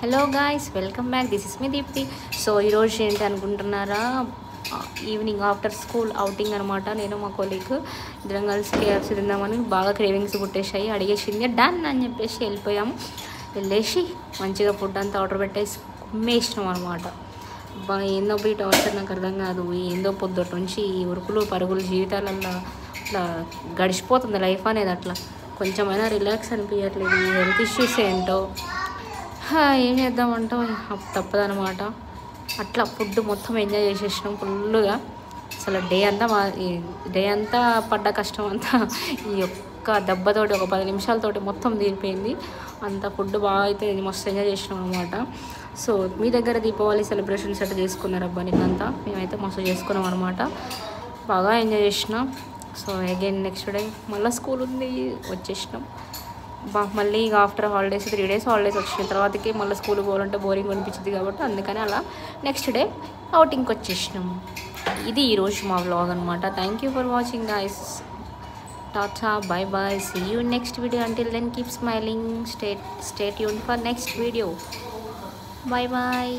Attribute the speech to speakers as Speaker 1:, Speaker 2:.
Speaker 1: Hello guys, welcome back. This is me Deepthi. So ఈరోజు ఏంటి అనుకుంటున్నారా, ఈవినింగ్ ఆఫ్టర్ స్కూల్ అవుటింగ్ అనమాట. నేను మా కొలీగ్ ఇద్దరం కలిసి కేఎఫ్సీ తిందామని బాగా క్రేవింగ్స్ పుట్టేసాయి. అడిగేసింది డన్ అని చెప్పేసి వెళ్ళిపోయాము. వెళ్ళేసి మంచిగా ఫుడ్ అంతా ఆర్డర్ పెట్టేసి కుమ్మేసినాం అనమాట. ఏందో ఈ టార్చర్ నాకు అర్థం కాదు. ఏందో పొద్దుటి నుంచి ఈ ఉరుకులు పరుగులు జీవితాలల్లో అట్లా గడిచిపోతుంది లైఫ్ అనేది. అట్లా కొంచెమైనా రిలాక్స్ అనిపించట్లేదు. ఈ హెల్త్ ఇష్యూస్ ఏంటో ఏం చేద్దామంటావు, తప్పదనమాట. అట్లా ఫుడ్ మొత్తం ఎంజాయ్ చేసేసినాం ఫుల్గా. అసలు డే అంతా పడ్డ కష్టం అంతా ఈ ఒక్క దెబ్బతోటి, ఒక 10 నిమిషాలతోటి మొత్తం తీరిపోయింది. అంత ఫుడ్ బాగా అయితే మస్తు ఎంజాయ్ చేసినాం అనమాట. సో మీ దగ్గర దీపావళి సెలబ్రేషన్స్ ఎట్లా చేసుకున్నారబ్బా నిన్నంతా? మేమైతే మస్తు చేసుకున్నాం అనమాట. బాగా ఎంజాయ్ చేసినాం. సో అగైన్ నెక్స్ట్ డే మళ్ళీ స్కూల్ ఉంది, వచ్చేసినాం. మళ్ళీ ఇక ఆఫ్టర్ హాలిడేస్ 3 days హాలిడేస్ వచ్చిన తర్వాతకి మళ్ళీ స్కూల్కి పోవాలంటే బోరింగ్ అనిపించింది కాబట్టి అందుకని అలా నెక్స్ట్ డే అవుటింగ్కి వచ్చేసినాము. ఇది ఈరోజు మా వ్లాగ్ అనమాట. Thank you for watching guys. Tata, bye bye, see you next video. Until then keep smiling, stay tuned for next video. Bye bye.